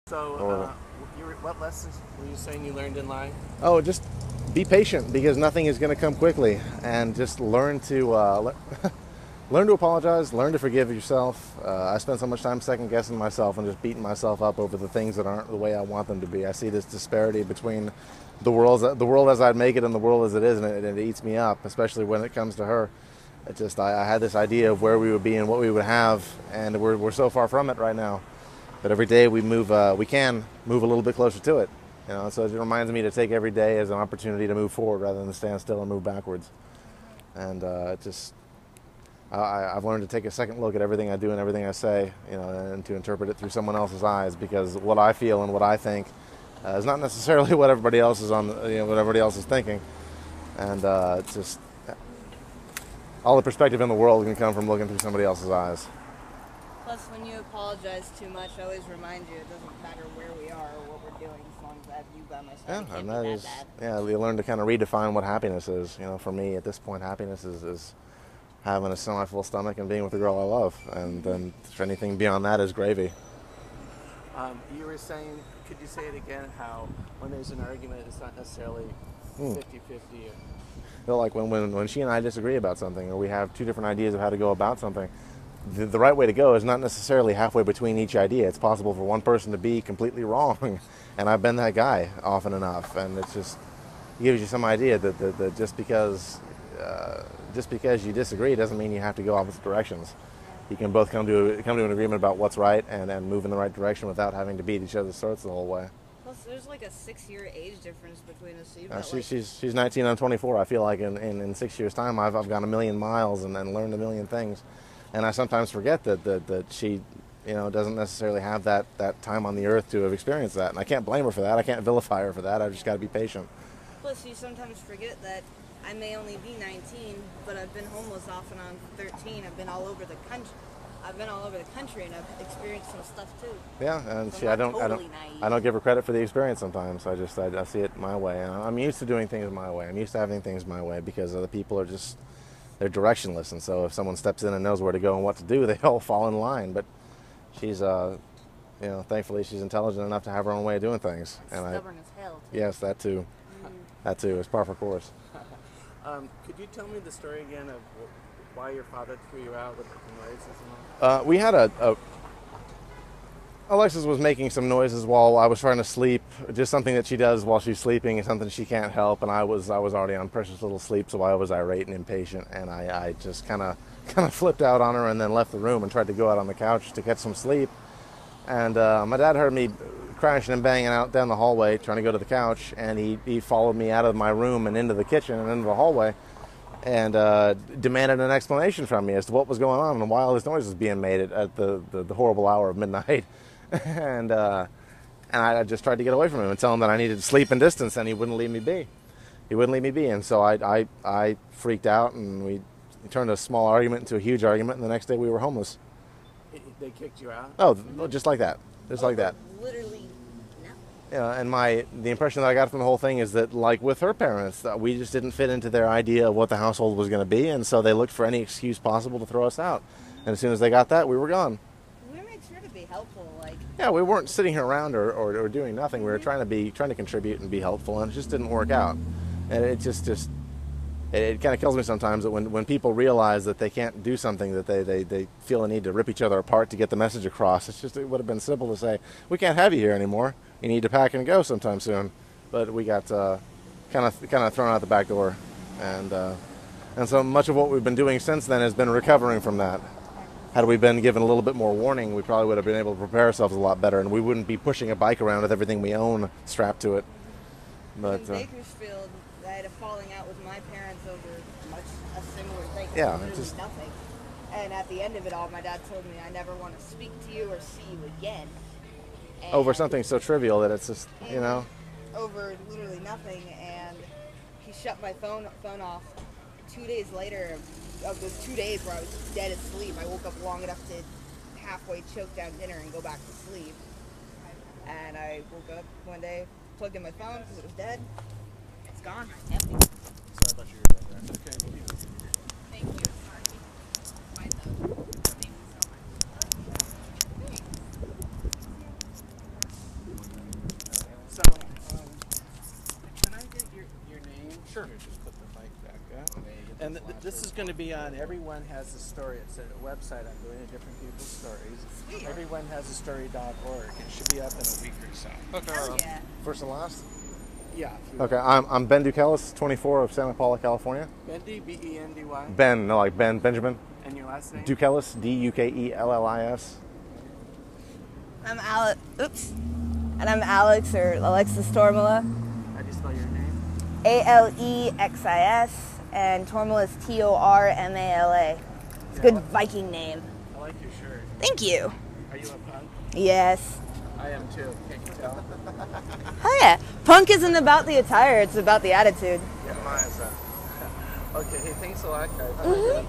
So, what lessons were you saying you learned in life? Oh, just be patient because nothing is going to come quickly, and just learn to learn to apologize, learn to forgive yourself. I spend so much time second guessing myself and just beating myself up over the things that aren't the way I want them to be. I see this disparity between the world as I'd make it and the world as it is, and it eats me up, especially when it comes to her. I had this idea of where we would be and what we would have, and we're so far from it right now. But every day we can move a little bit closer to it. So it reminds me to take every day as an opportunity to move forward rather than stand still and move backwards. And I've learned to take a second look at everything I do and everything I say, and to interpret it through someone else's eyes, because what I feel and what I think is not necessarily what everybody else is what everybody else is thinking. And it's just all the perspective in the world can come from looking through somebody else's eyes. Plus, when you apologize too much, I always remind you it doesn't matter where we are or what we're doing, as long as I have you by my side. Yeah, it can't and be that that is, bad. you learn to kind of redefine what happiness is. For me, at this point, happiness is having a semi-full stomach and being with the girl I love. And then if anything beyond that is gravy. You were saying, could you say it again, how when there's an argument, it's not necessarily 50-50? Like when she and I disagree about something, or we have two different ideas of how to go about something, the right way to go is not necessarily halfway between each idea. It's possible for one person to be completely wrong, and I've been that guy often enough. And it gives you some idea that just because you disagree doesn't mean you have to go opposite directions. You can both come to an agreement about what's right and move in the right direction without having to beat each other's throats the whole way. Plus, there's like a 6-year age difference between us. So she's 19, I'm 24. I feel like in 6 years' time I've gone a million miles and learned a million things. And I sometimes forget that she, doesn't necessarily have that time on the earth to have experienced that. And I can't blame her for that. I can't vilify her for that. I've just got to be patient. Plus, you sometimes forget that I may only be 19, but I've been homeless off and on 13. I've been all over the country, and I've experienced some stuff too. Yeah, and so I don't give her credit for the experience sometimes. I see it my way, and I'm used to doing things my way. I'm used to having things my way because other people are they're directionless, and so if someone steps in and knows where to go and what to do, they all fall in line. But she's, thankfully she's intelligent enough to have her own way of doing things. Stubborn as hell. Too. Yes, that too. That too. It's par for course. Could you tell me the story again of why your father threw you out with the noises and all? We had Alexis was making some noises while I was trying to sleep, just something that she does while she's sleeping, and something she can't help, and I was already on precious little sleep, so I was irate and impatient, and I just kind of flipped out on her and then left the room and tried to go out on the couch to get some sleep. And my dad heard me crashing and banging out down the hallway trying to go to the couch, and he followed me out of my room and into the kitchen and into the hallway and demanded an explanation from me as to what was going on and why all this noise was being made at the horrible hour of midnight. And I just tried to get away from him and tell him that I needed sleep and distance, and he wouldn't leave me be. And so I freaked out, and we turned a small argument into a huge argument, and the next day we were homeless. They kicked you out? Oh, just like that. Like that. Literally, no. Yeah, and the impression that I got from the whole thing is that, like with her parents, that we just didn't fit into their idea of what the household was going to be, and so they looked for any excuse possible to throw us out. And as soon as they got that, we were gone. We made sure to be helpful, Yeah, we weren't sitting here around or doing nothing. We were trying to contribute and be helpful, and it just didn't work out. And it it kind of kills me sometimes that when people realize that they can't do something, that they feel a need to rip each other apart to get the message across. It would have been simple to say, we can't have you here anymore. You need to pack and go sometime soon. But we got kind of thrown out the back door, and so much of what we've been doing since then has been recovering from that. Had we been given a little bit more warning, we probably would have been able to prepare ourselves a lot better, and we wouldn't be pushing a bike around with everything we own strapped to it. But in Bakersfield, I had a falling out with my parents over a similar thing. Yeah, literally nothing. And at the end of it all, my dad told me I never want to speak to you or see you again. And over something so trivial that it's just, over literally nothing, and he shut my phone off. 2 days later, of those 2 days where I was dead asleep, I woke up long enough to halfway choke down dinner and go back to sleep. And I woke up one day, plugged in my phone because it was dead. It's gone. Empty. Sorry about your earbud there. Okay, we'll leave it. Thank you. Sorry. Thank you so much. Sure. Just put the mic back up. And this is going to be on Everyone Has a Story. It's a website I'm doing different people's stories. Sweet. Everyonehasastory.org. It should be up in a week or so. Hell yeah. First and last? Yeah. Okay, I'm Ben Kukelis, 24 of Santa Paula, California. Bendy, B-E-N-D-Y. Ben, no, like Ben, Benjamin. And your last name? Kukelis, Dukellis. I'm Alex. Oops. And I'm Alex or Alexis Stormala. How do you spell your name? Alexis. And Tormala is Tormala. It's a good Viking name. I like your shirt. Thank you. Are you a punk? Yes. I am too. Can't you tell? Oh yeah. Punk isn't about the attire, it's about the attitude. Yeah, mine is. Okay, hey, thanks a lot, guys.